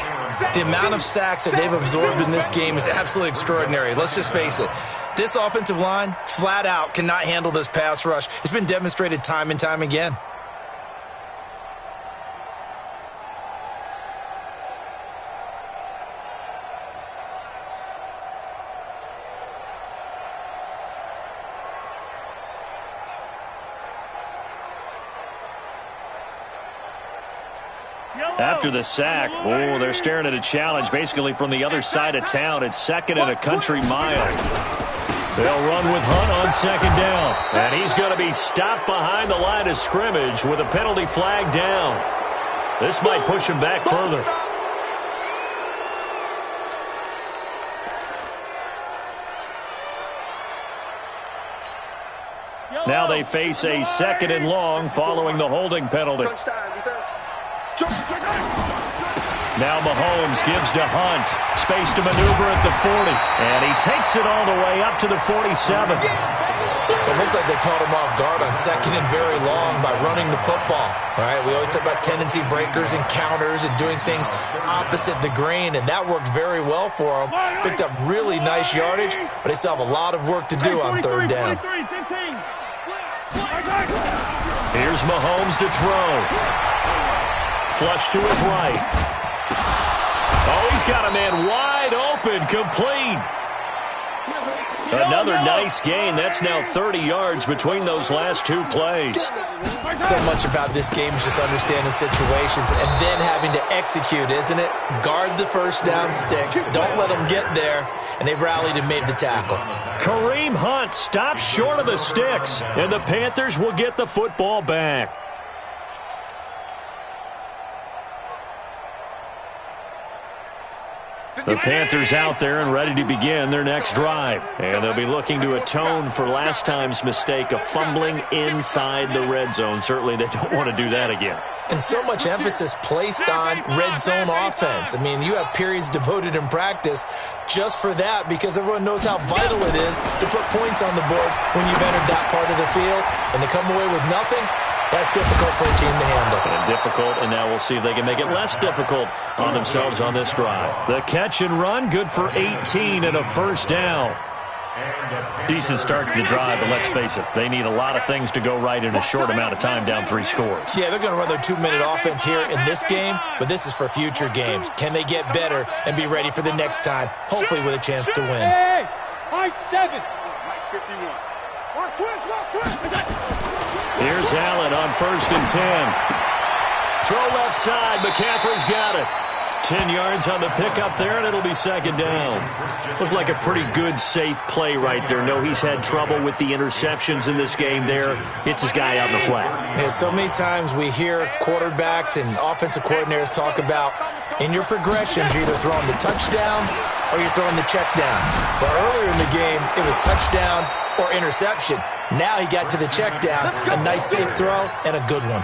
The amount of sacks that they've absorbed in this game is absolutely extraordinary. Let's just face it. This offensive line, flat out, cannot handle this pass rush. It's been demonstrated time and time again. After the sack, they're staring at a challenge basically from the other side of town. It's second and a country mile. They'll run with Hunt on second down. And he's going to be stopped behind the line of scrimmage with a penalty flag down. This might push him back further. Now they face a second and long following the holding penalty. Now Mahomes gives to Hunt. Space to maneuver at the 40. And he takes it all the way up to the 47. It looks like they caught him off guard on second and very long by running the football. All right, we always talk about tendency breakers and counters and doing things opposite the grain, and that worked very well for them. Picked up really nice yardage, but they still have a lot of work to do on third down. Here's Mahomes to throw. Flush to his right. Oh, he's got a man wide open, complete. Another nice gain. That's now 30 yards between those last two plays. So much about this game is just understanding situations and then having to execute, isn't it? Guard the first down sticks. Don't let them get there. And they rallied and made the tackle. Kareem Hunt stops short of the sticks. And the Panthers will get the football back. The Panthers out there and ready to begin their next drive. And they'll be looking to atone for last time's mistake of fumbling inside the red zone. Certainly they don't want to do that again. And so much emphasis placed on red zone offense. I mean, you have periods devoted in practice just for that because everyone knows how vital it is to put points on the board when you've entered that part of the field. And to come away with nothing, that's difficult for a team to handle. And difficult, and now we'll see if they can make it less difficult on themselves on this drive. The catch and run, good for 18 and a first down. Decent start to the drive, but let's face it, they need a lot of things to go right in a short amount of time, down 3 scores. Yeah, they're going to run their 2-minute offense here in this game, but this is for future games. Can they get better and be ready for the next time, hopefully with a chance to win? Hey, high 7. 51. Watch twist. Here's Allen on 1st and 10. Throw left side. McCaffrey's got it. 10 yards on the pickup there, and it'll be 2nd down. Looked like a pretty good, safe play right there. No, he's had trouble with the interceptions in this game there. Hits his guy out in the flat. Yeah, so many times we hear quarterbacks and offensive coordinators talk about in your progressions, you're either throwing the touchdown or you're throwing the check down. But earlier in the game, it was touchdown or interception. Now he got to the check down, a nice safe throw, and a good one.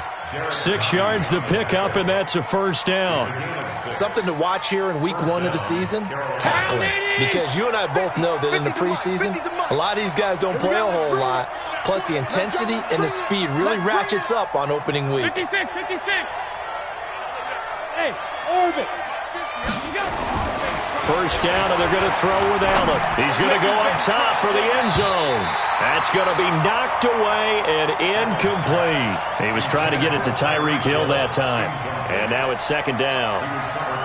6 yards the pickup, and that's a 1st down. Something to watch here in week 1 of the season, tackling. Because you and I both know that in the preseason, a lot of these guys don't play a whole lot. Plus the intensity and the speed really ratchets up on opening week. 56. Hey, orbit. 1st down, and they're going to throw with Allen. He's going to go up top for the end zone. That's going to be knocked away and incomplete. He was trying to get it to Tyreek Hill that time. And now it's 2nd down.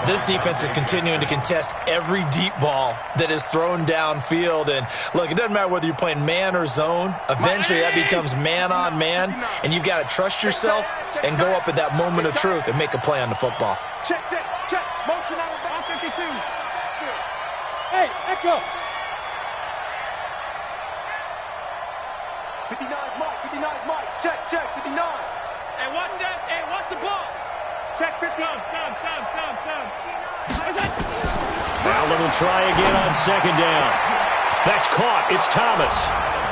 This defense is continuing to contest every deep ball that is thrown downfield. And, look, it doesn't matter whether you're playing man or zone. Eventually, that becomes man-on-man. And you've got to trust yourself and go up at that moment of truth and make a play on the football. Check. Motion out of bounds. 52. Hey, Echo. 59 Mike. Check. 59. Hey, watch that. Hey, watch the ball. Check 50. Sound. Allen will try again on 2nd down. That's caught. It's Thomas.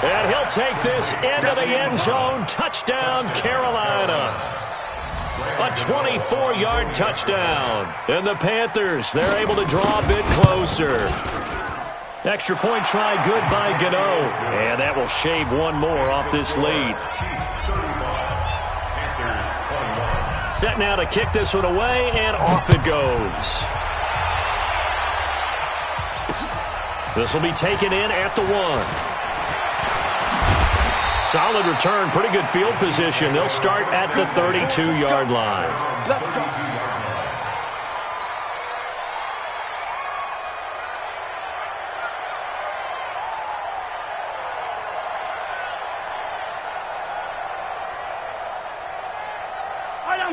And he'll take this into the end zone. Touchdown, Carolina. A 24-yard touchdown. And the Panthers, they're able to draw a bit closer. Extra point try good by Gano. And that will shave one more off this lead. Set now to kick this one away, and off it goes. This will be taken in at the 1. Solid return, pretty good field position. They'll start at the 32-yard line. Let's go.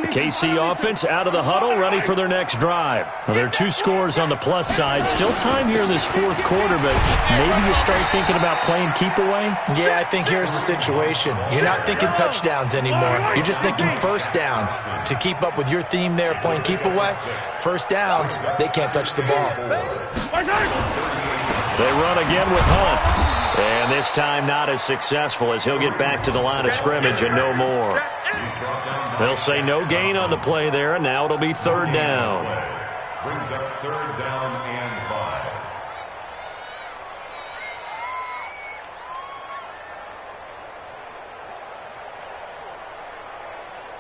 KC offense out of the huddle, ready for their next drive. Well, there are 2 scores on the plus side. Still time here in this 4th quarter, but maybe you start thinking about playing keep away? Yeah, I think here's the situation. You're not thinking touchdowns anymore. You're just thinking 1st downs. To keep up with your theme there, playing keep away, 1st downs, they can't touch the ball. They run again with Hunt. And this time not as successful as he'll get back to the line of scrimmage and no more. They'll say no gain on the play there, and now it'll be 3rd down. Brings up 3rd down and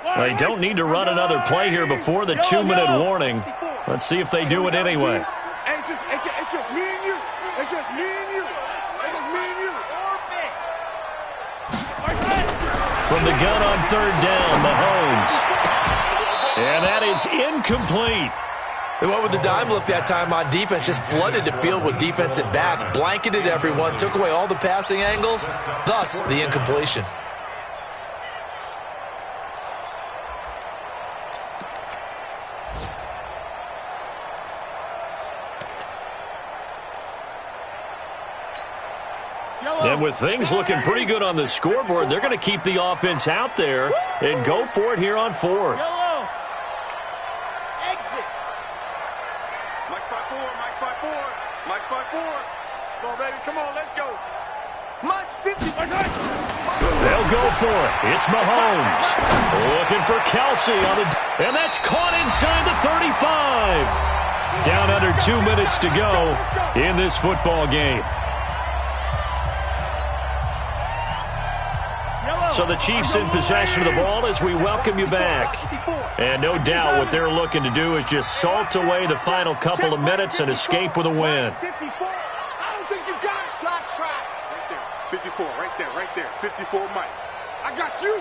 5. They don't need to run another play here before the 2-minute warning. Let's see if they do it anyway. It's just me and you. It's just me and you. From the gun on 3rd down, Mahomes. And that is incomplete. They went with the dime look that time on defense, just flooded the field with defensive backs, blanketed everyone, took away all the passing angles, thus the incompletion. And with things looking pretty good on the scoreboard, they're going to keep the offense out there and go for it here on 4th. Exit. Mike 5-4. Come on, baby. Come on, let's go. Mike 50. They'll go for it. It's Mahomes. Looking for Kelsey on the... And that's caught inside the 35. Down under 2 minutes to go in this football game. So the Chiefs in possession of the ball as we welcome you back. And no doubt what they're looking to do is just salt away the final couple of minutes and escape with a win. 54. I don't think you got it. Sox try. Right there. 54. Right there. 54, Mike. I got you.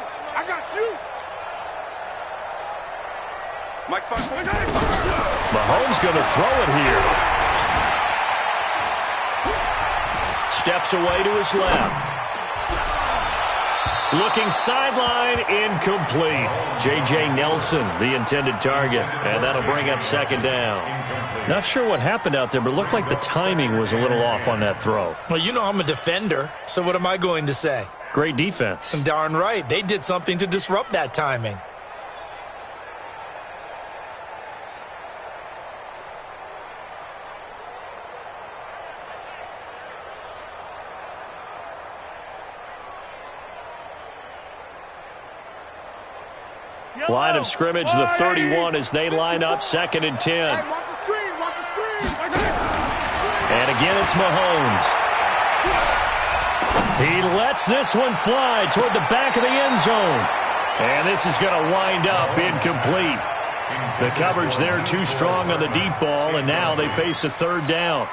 Mike 5-4. Mahomes going to throw it here. Steps away to his left. Looking sideline, incomplete. J.J. Nelson, the intended target, and that'll bring up second down. Not sure what happened out there, but it looked like the timing was a little off on that throw. Well, you know I'm a defender, so what am I going to say? Great defense. Darn right. They did something to disrupt that timing. Line of scrimmage, the 31 as they line up, 2nd and 10. And again, it's Mahomes. He lets this one fly toward the back of the end zone. And this is going to wind up incomplete. The coverage there too strong on the deep ball, and now they face a 3rd down.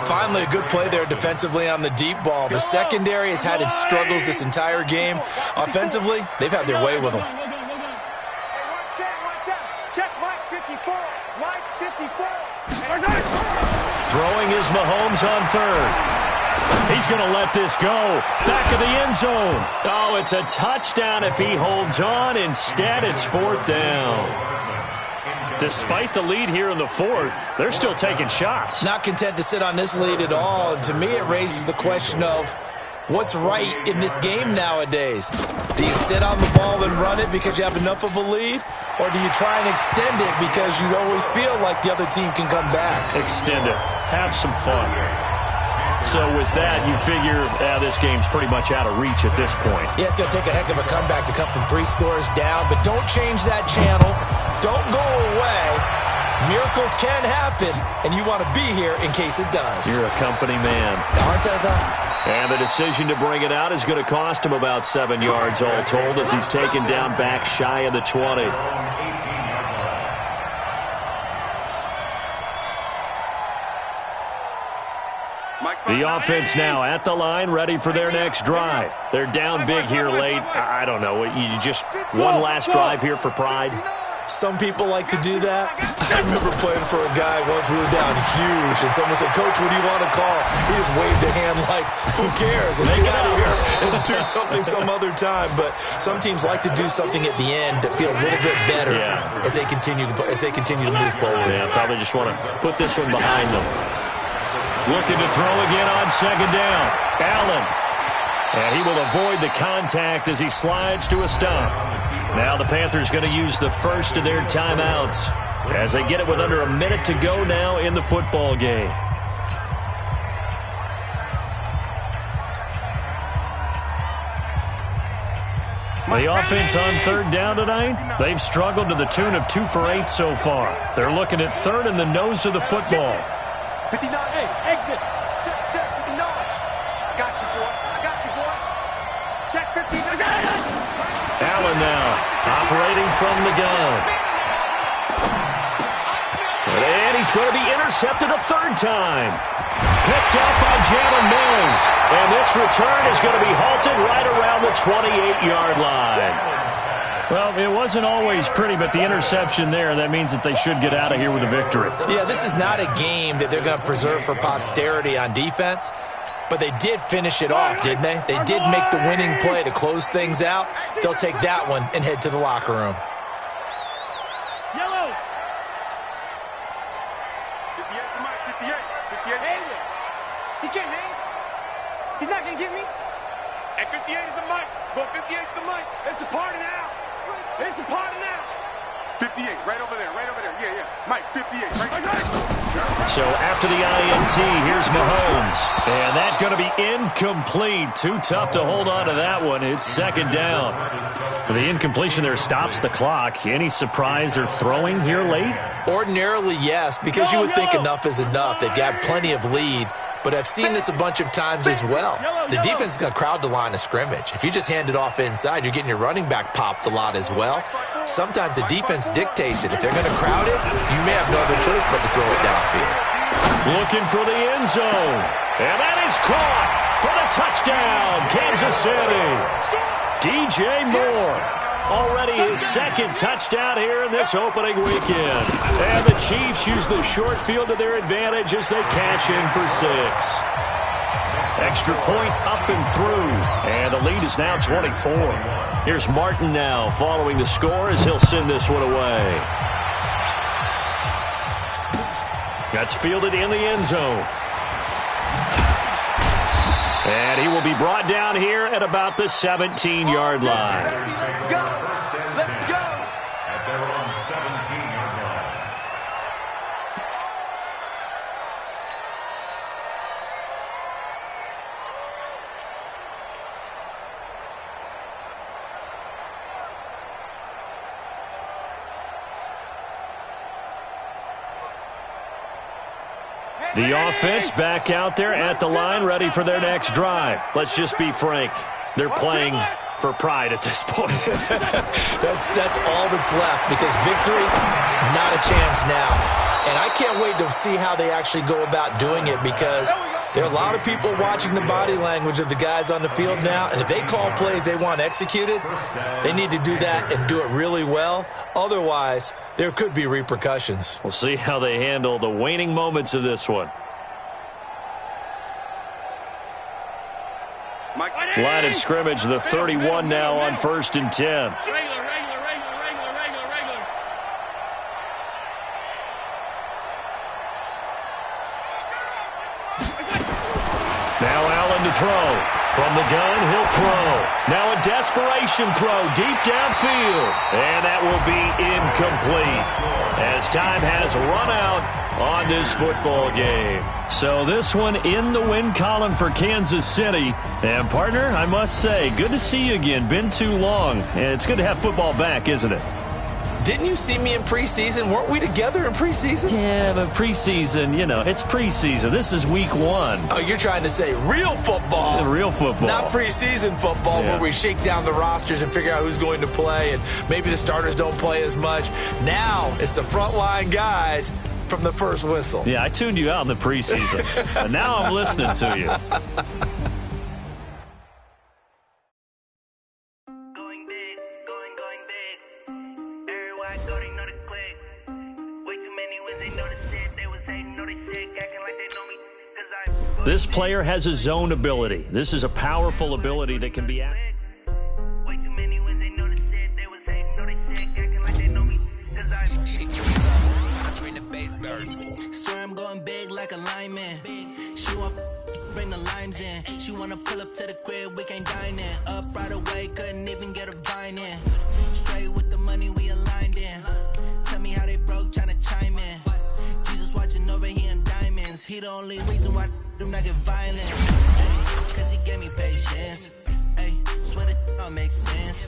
Finally, a good play there defensively on the deep ball. The secondary has had its struggles this entire game. Offensively, they've had their way with them. Throwing is Mahomes on 3rd. He's going to let this go. Back of the end zone. Oh, it's a touchdown if he holds on. Instead, it's 4th down. Despite the lead here in the 4th, they're still taking shots. Not content to sit on this lead at all. And to me, it raises the question of what's right in this game nowadays. Do you sit on the ball and run it because you have enough of a lead? Or do you try and extend it because you always feel like the other team can come back? Extend it. Have some fun. So with that, you figure this game's pretty much out of reach at this point. Yeah, it's going to take a heck of a comeback to come from 3 scores down. But don't change that channel. Don't go away. Miracles can happen, and you want to be here in case it does. You're a company man. Aren't I, though? And the decision to bring it out is going to cost him about 7 yards all told as he's taken down back shy of the 20. The offense now at the line, ready for their next drive. They're down big here late. I don't know. You just one last drive here for pride? Some people like to do that. I remember playing for a guy once. We were down huge, and someone said, "Coach, what do you want to call?" He just waved a hand like, "Who cares? Let's get out of here and do something some other time." But some teams like to do something at the end to feel a little bit better as they continue to move forward. Yeah, probably just want to put this one behind them. Looking to throw again on 2nd down. Allen. And he will avoid the contact as he slides to a stop. Now the Panthers going to use the first of their timeouts as they get it with under a minute to go now in the football game. The offense on 3rd down tonight, they've struggled to the tune of 2 for 8 so far. They're looking at 3rd and the nose of the football. 59, hey, exit. Check 59. I got you, boy. Check 59. Allen now operating from the gun. And he's going to be intercepted a 3rd time. Picked up by Jalen Mills. And this return is going to be halted right around the 28-yard line. Well, it wasn't always pretty, but the interception there, that means that they should get out of here with a victory. Yeah, this is not a game that they're going to preserve for posterity on defense, but they did finish it off, didn't they? They did make the winning play to close things out. They'll take that one and head to the locker room. Yellow. 58. Hang it. He can't hang. He's not going to get me. And 58 is the mic. Go 58 is the mic. It's a party now. It's a party now. 58, right over there. Yeah. Mike, 58, right there. So after the INT, here's Mahomes. And that's going to be incomplete. Too tough to hold on to that one. It's 2nd down. The incompletion there stops the clock. Any surprise they're throwing here late? Ordinarily, yes, because you would think enough is enough. They've got plenty of lead. But I've seen this a bunch of times as well. The defense is going to crowd the line of scrimmage. If you just hand it off inside, you're getting your running back popped a lot as well. Sometimes the defense dictates it. If they're going to crowd it, you may have no other choice but to throw it downfield. Looking for the end zone. And that is caught for the touchdown, Kansas City. DJ Moore. Already his 2nd touchdown here in this opening weekend. And the Chiefs use the short field to their advantage as they cash in for 6. Extra point up and through. And the lead is now 24. Here's Martin now following the score as he'll send this one away. That's fielded in the end zone. And he will be brought down here at about the 17-yard line. Let's go! Let's go! At their own 17-yard line. The offense back out there at the line, ready for their next drive. Let's just be frank. They're playing for pride at this point. That's all that's left, because victory, not a chance now. And I can't wait to see how they actually go about doing it, because there are a lot of people watching the body language of the guys on the field now, and if they call plays they want executed, they need to do that and do it really well. Otherwise, there could be repercussions. We'll see how they handle the waning moments of this one. Line of scrimmage, the 31 now on 1st and 10. Now Allen to throw. From the gun, he'll throw. Now a desperation throw deep downfield. And that will be incomplete as time has run out on this football game. So this one in the win column for Kansas City. And, partner, I must say, good to see you again. Been too long. And it's good to have football back, isn't it? Didn't you see me in preseason? Weren't we together in preseason? Yeah, but preseason, you know, it's preseason. This is week 1. Oh, you're trying to say real football. Real football. Not preseason football, where we shake down the rosters and figure out who's going to play, and maybe the starters don't play as much. Now it's the frontline guys from the first whistle. Yeah, I tuned you out in the preseason. And now I'm listening to you. This player has a zone ability. This is a powerful ability that can be active. Swear I'm going big like a lineman. She want bring the limes in. She wanna pull up to the crib, we can't dine in. Up right away, couldn't even get a vine in. Straight with the money we aligned in. Tell me how they broke, tryna chime in. Jesus watching over here in diamonds. He the only reason why do not get violent. Cause he gave me patience. Swear that all makes sense.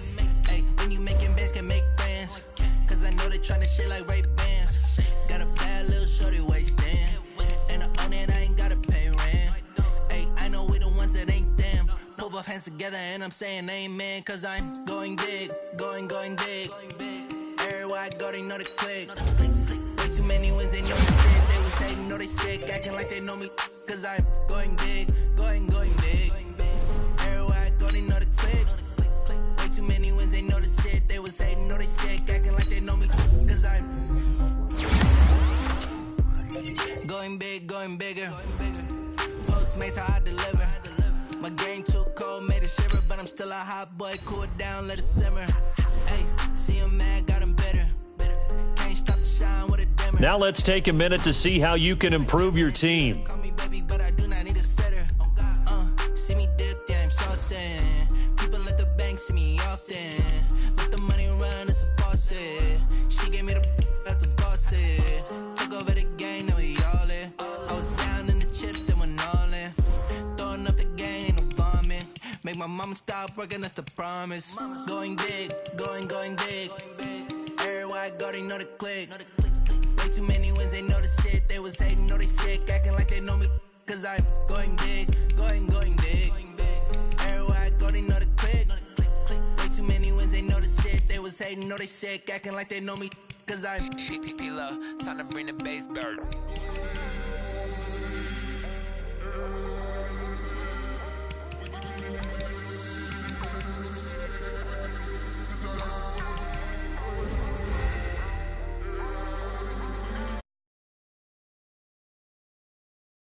When you making bands, can make friends. Cause I know they tryna shit like Ray Bans. Got a bad little shorty wasting. And I own it, I ain't gotta pay rent. I know we the ones that ain't them. Pull both hands together and I'm saying amen. Cause I'm going big, going big. Everywhere I go, they know the click. Way too many wins, they know the shit. They was hating, know they sick, acting like they know me. Cause I'm going big, going big. Everywhere I go, they know the click. Way too many wins, they know the shit. They was hating, know they sick, acting like they know me. Cause I'm going big, going bigger. Postmates how I deliver. My game too cold, made it shiver, but I'm still a hot boy. Cool it down, let it simmer. Hey, see him mad, got him bitter. Can't stop the shine with a dimmer. Now let's take a minute to see how you can improve your team. Call me baby, but I do not need a sitter. See me dip, yeah, I'm saucing. People at the bank see me often. Let the money run, it's a faucet. She gave me the that's a faucet. Took over the game, now we all in. I was down in the chips, then went all in. Throwing up the game, ain't no vomit. Make my mama stop working, that's the promise. Going big, going big. Everywhere I go, they know the click. Way too many wins, they know the shit. They was hating, know they sick, acting like they know me. Cause I'm going big, going big. Everywhere I go, they know the click. Way too many wins, they know the shit. They was hating, know they sick, acting like they know me. Cause I'm P-P-P-Love, time to bring the bass bird.